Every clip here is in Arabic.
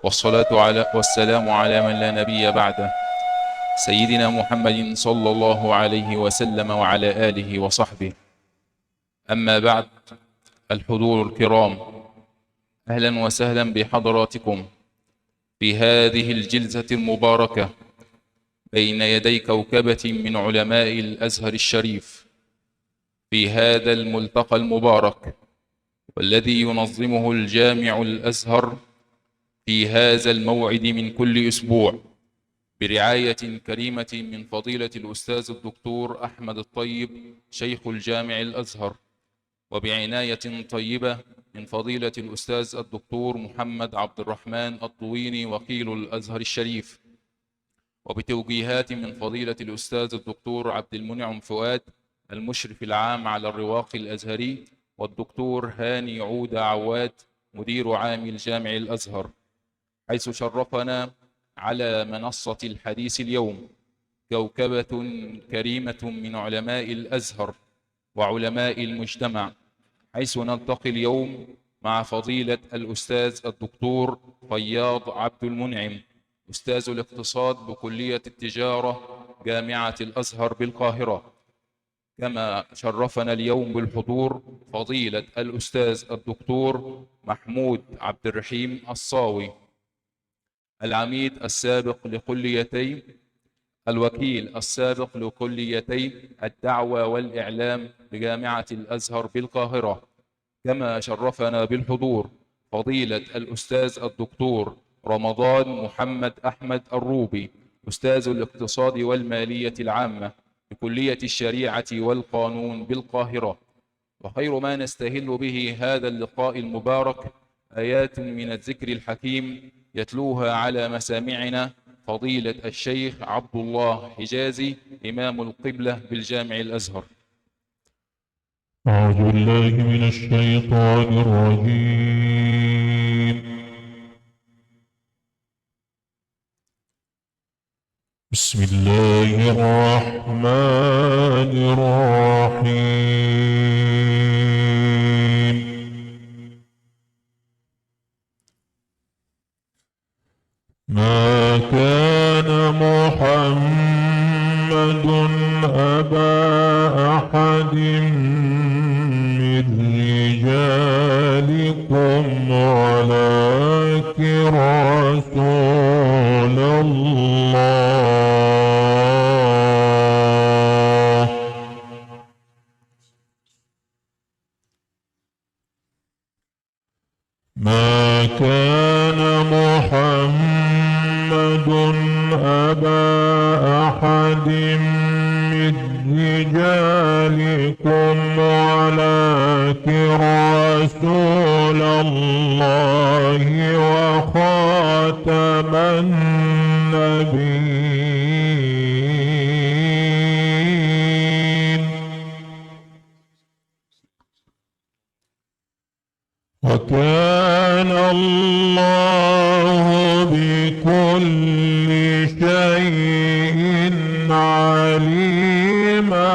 والسلام على من لا نبي بعده، سيدنا محمد صلى الله عليه وسلم وعلى آله وصحبه. أما بعد، الحضور الكرام، أهلا وسهلا بحضراتكم في هذه الجلسة المباركة بين يدي كوكبة من علماء الأزهر الشريف، في هذا الملتقى المبارك والذي ينظمه الجامع الأزهر في هذا الموعد من كل أسبوع، برعاية كريمة من فضيلة الأستاذ الدكتور أحمد الطيب شيخ الجامع الأزهر، وبعناية طيبة من فضيلة الأستاذ الدكتور محمد عبد الرحمن الطويني وكيل الأزهر الشريف، وبتوجيهات من فضيلة الأستاذ الدكتور عبد المنعم فؤاد المشرف العام على الرواق الأزهري، والدكتور هاني عودة عواد مدير عام الجامع الأزهر، حيث شرفنا على منصة الحديث اليوم كوكبة كريمة من علماء الأزهر وعلماء المجتمع، حيث نلتقي اليوم مع فضيلة الأستاذ الدكتور فياض عبد المنعم أستاذ الاقتصاد بكلية التجارة جامعة الأزهر بالقاهرة. كما شرفنا اليوم بالحضور فضيلة الأستاذ الدكتور محمود عبد الرحيم الصاوي العميد السابق لكليتي الوكيل السابق لكليتي الدعوة والإعلام بجامعة الأزهر بالقاهرة. كما شرفنا بالحضور فضيلة الأستاذ الدكتور رمضان محمد أحمد الروبي أستاذ الاقتصاد والمالية العامة بكلية الشريعة والقانون بالقاهرة. وخير ما نستهل به هذا اللقاء المبارك آيات من الذكر الحكيم يتلوها على مسامعنا فضيلة الشيخ عبد الله حجازي إمام القبلة بالجامع الأزهر. أعوذ بالله من الشيطان الرجيم. بسم الله الرحمن الرحيم. ما كان محمد أبا أحد من رجالكم ولكن رسول الله. ما كان محمد أبا أحد من رجالكم ولكن رسول الله وخاتم النبيين. وكان الله بكل شيء عليما.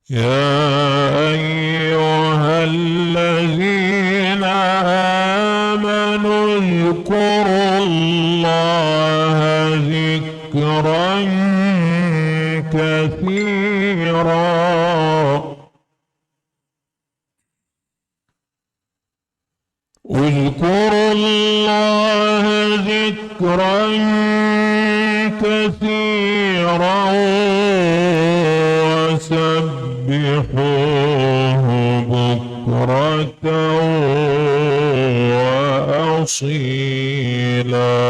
يا أيها الذين آمنوا اذكروا الله ذكرا كثيرا. اذكروا الله ذكرا كثيرا وسبحوه بكرة وأصيلا.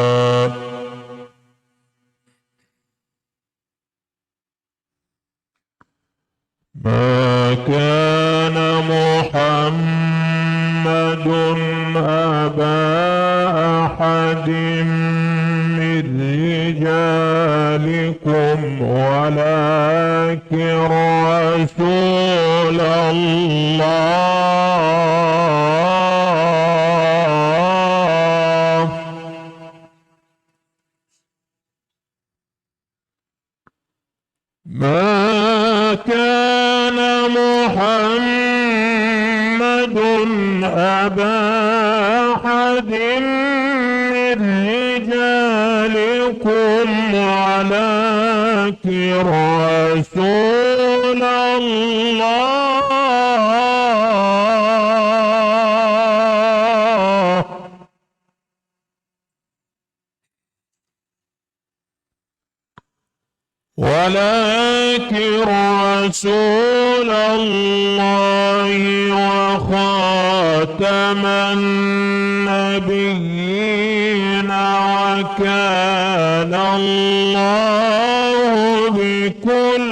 ما كان محمد أبا أحد من رجالكم ولكن رسول الله. ما كان محمد أبا أحد من رجالكم ولكن رسول الله وخاتم النبيين وكان الله بكل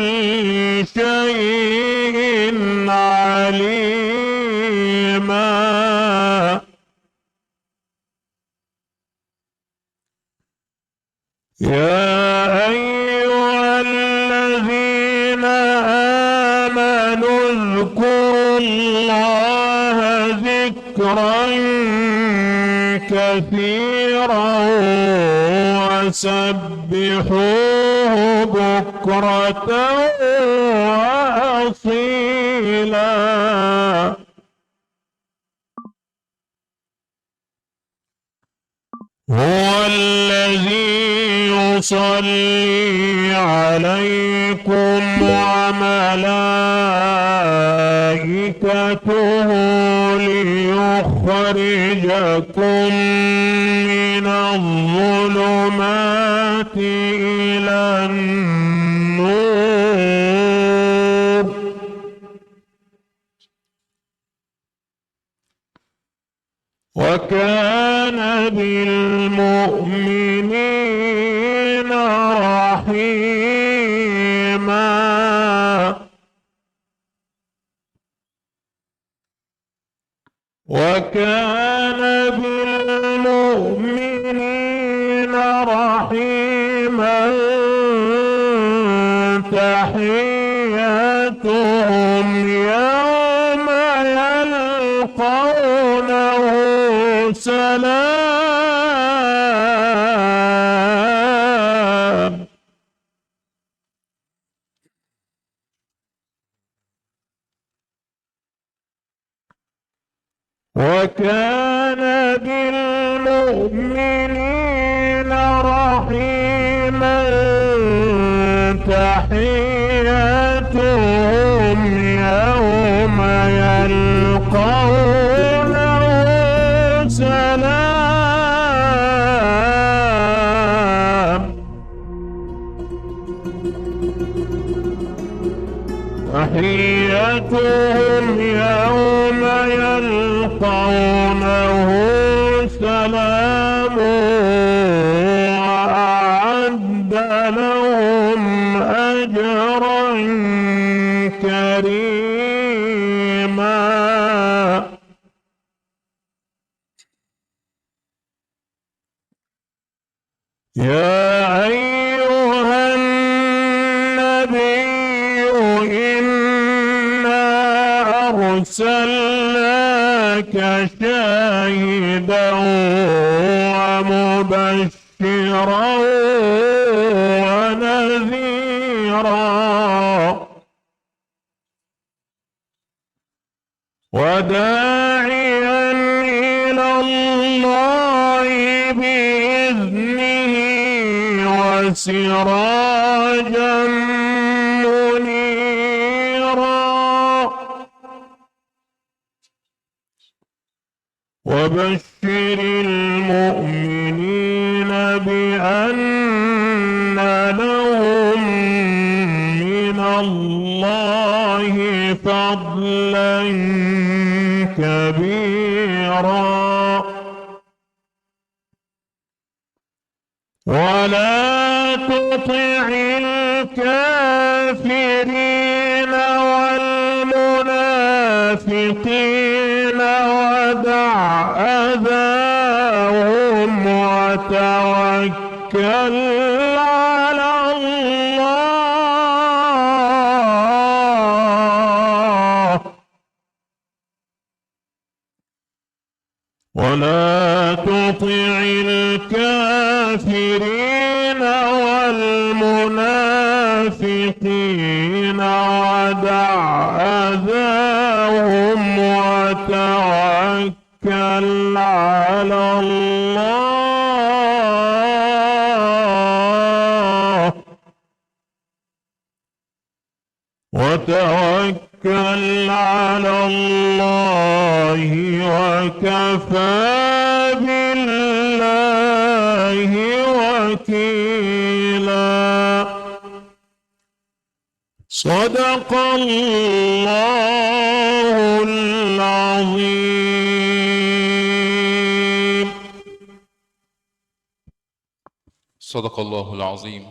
شيء عليما. يا أيها الذين آمنوا اذكروا الله ذكرا كثيرا وسبحوه بكرة وأصيلا. هو الذي يصلي عليكم وملائكته ليخرجكم من الظلمات إلى النور. وكان بالمؤمنين رحيما. وكان بالمؤمنين رحيما. تحياتهم يوم يلقونه سلام. وكان بالمؤمنين رحيما. تحياتهم يوم يلقونه سلام. تحياتهم يوم يلقونه سلام. وأعد لهم أجرا كريما. يا أيها النبي إنا أرسلناك شاهدا ومبشرا ونذيرا وداعيا إلى الله بإذنه وسراجا منيرا. وبشر المؤمنين بأن لهم من الله فضلا كبيرا. ولا تطع الكافرين والمنافقين ودع أذاهم وتوكل على الله. ولا تطع الكافرين والمنافقين ودع أذاهم وتوكل وتوكل على الله وتوكل على الله وكفى بالله وكيلا. صدق الله العظيم. صدق الله العظيم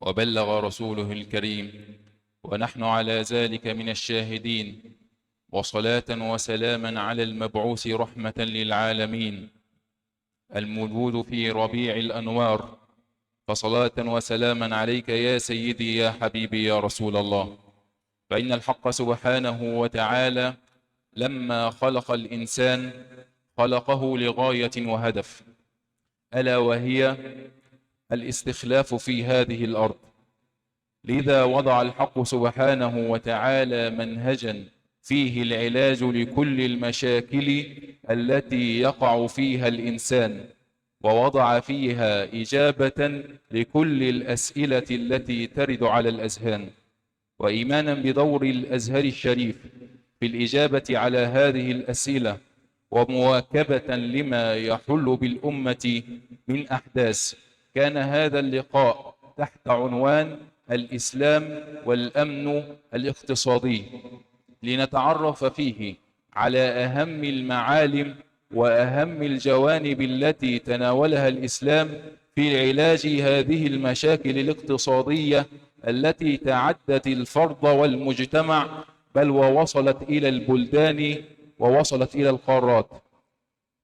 وبلغ رسوله الكريم، ونحن على ذلك من الشاهدين، وصلاة وسلاما على المبعوث رحمة للعالمين المولود في ربيع الأنوار، فصلاة وسلاما عليك يا سيدي يا حبيبي يا رسول الله. فإن الحق سبحانه وتعالى لما خلق الإنسان خلقه لغاية وهدف، ألا وهي الاستخلاف في هذه الأرض. لذا وضع الحق سبحانه وتعالى منهجا فيه العلاج لكل المشاكل التي يقع فيها الإنسان، ووضع فيها إجابة لكل الأسئلة التي ترد على الأذهان، وإيمانا بدور الأزهر الشريف في الإجابة على هذه الأسئلة، ومواكبة لما يحل بالأمة من أحداث. كان هذا اللقاء تحت عنوان الإسلام والأمن الاقتصادي، لنتعرف فيه على أهم المعالم وأهم الجوانب التي تناولها الإسلام في علاج هذه المشاكل الاقتصادية التي تعدت الفرد والمجتمع، بل ووصلت إلى البلدان ووصلت إلى القارات.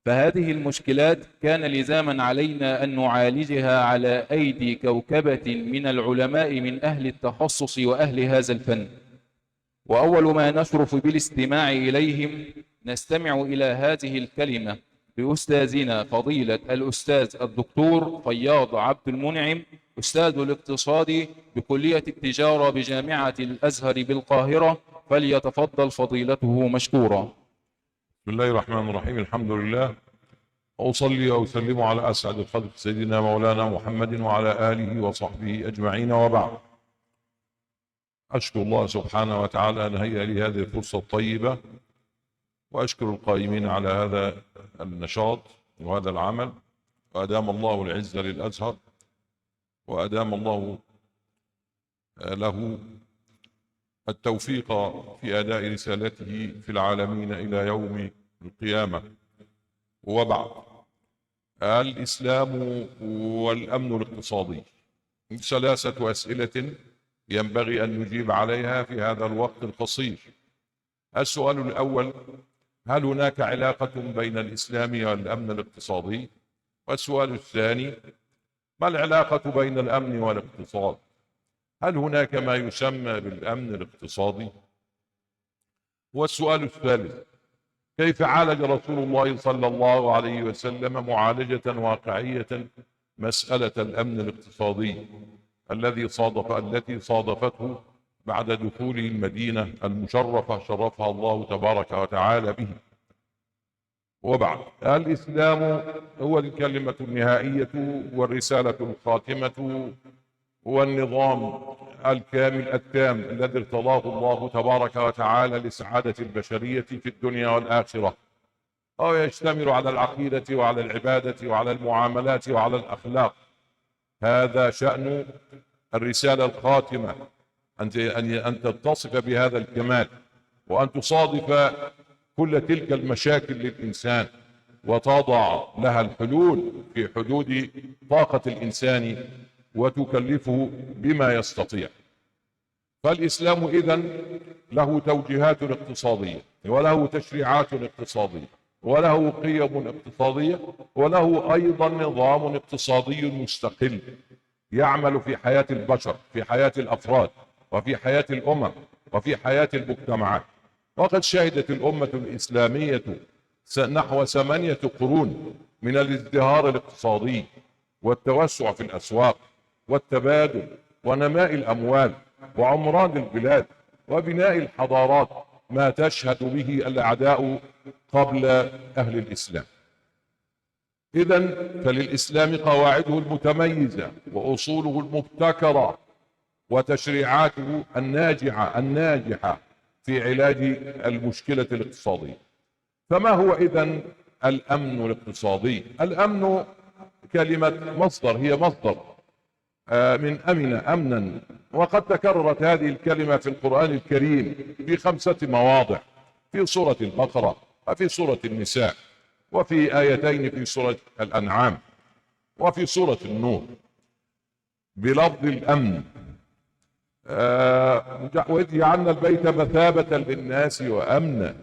فهذه المشكلات كان لزاما علينا أن نعالجها على أيدي كوكبة من العلماء من أهل التخصص وأهل هذا الفن. وأول ما نشرف بالاستماع إليهم نستمع إلى هذه الكلمة بأستاذنا فضيلة الأستاذ الدكتور فياض عبد المنعم، أستاذ الاقتصاد بكلية التجارة بجامعة الأزهر بالقاهرة، فليتفضل فضيلته مشكورا. بسم الله الرحمن الرحيم. الحمد لله، وأصلي وأسلم على أسعد الخلق سيدنا مولانا محمد وعلى آله وصحبه أجمعين، وبعد. أشكر الله سبحانه وتعالى أن هيأ لي هذه الفرصة الطيبة، وأشكر القائمين على هذا النشاط وهذا العمل، وأدام الله العزة للأزهر، وأدام الله له التوفيق في أداء رسالته في العالمين إلى يوم القيامة. وبعد، الإسلام والأمن الاقتصادي، ثلاثة أسئلة ينبغي أن نجيب عليها في هذا الوقت القصير. السؤال الأول: هل هناك علاقة بين الإسلام والأمن الاقتصادي؟ والسؤال الثاني: ما العلاقة بين الأمن والاقتصاد؟ هل هناك ما يسمى بالأمن الاقتصادي؟ والسؤال الثالث: كيف عالج رسول الله صلى الله عليه وسلم معالجة واقعية مسألة الأمن الاقتصادي التي صادفته بعد دخوله المدينة المشرفة شرفها الله تبارك وتعالى به؟ وبعد، الإسلام هو الكلمة النهائية والرسالة الخاتمة، هو النظام الكامل التام الذي ارتضاه الله تبارك وتعالى لسعادة البشرية في الدنيا والآخرة، أو يشتمل على العقيدة وعلى العبادة وعلى المعاملات وعلى الأخلاق. هذا شأن الرسالة الخاتمة، أن تتصف بهذا الكمال، وأن تصادف كل تلك المشاكل للإنسان وتضع لها الحلول في حدود طاقة الإنسان وتكلفه بما يستطيع. فالإسلام إذن له توجيهات اقتصادية، وله تشريعات اقتصادية، وله قيم اقتصادية، وله أيضا نظام اقتصادي مستقل يعمل في حياة البشر، في حياة الأفراد، وفي حياة الأمم، وفي حياة المجتمعات. وقد شهدت الأمة الإسلامية نحو 8 قرون من الازدهار الاقتصادي والتوسع في الأسواق والتبادل ونماء الأموال وعمران البلاد وبناء الحضارات، ما تشهد به الأعداء قبل أهل الإسلام. إذن فللإسلام قواعده المتميزة وأصوله المبتكرة وتشريعاته الناجحة في علاج المشكلة الاقتصادية. فما هو إذن الأمن الاقتصادي؟ الأمن كلمة مصدر، هي مصدر من أمن أمنا، وقد تكررت هذه الكلمة في القرآن الكريم في 5 مواضع، في سورة البقرة وفي سورة النساء وفي آيتين في سورة الأنعام وفي سورة النور بلفظ الأمن. وإذ جعلنا البيت مثابة للناس وأمنا،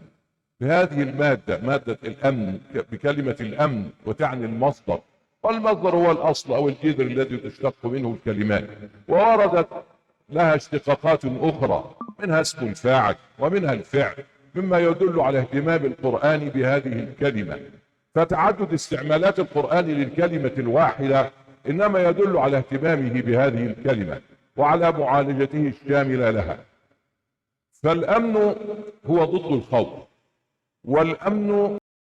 بهذه المادة مادة الأمن بكلمة الأمن وتعني المصدر، والمصدر هو الأصل أو الجذر الذي تشتق منه الكلمات، ووردت لها اشتقاقات أخرى منها اسم الفاعل ومنها الفعل، مما يدل على اهتمام القرآن بهذه الكلمة. فتعدد استعمالات القرآن للكلمة الواحدة إنما يدل على اهتمامه بهذه الكلمة وعلى معالجته الشاملة لها. فالأمن هو ضد الخوف، والأمن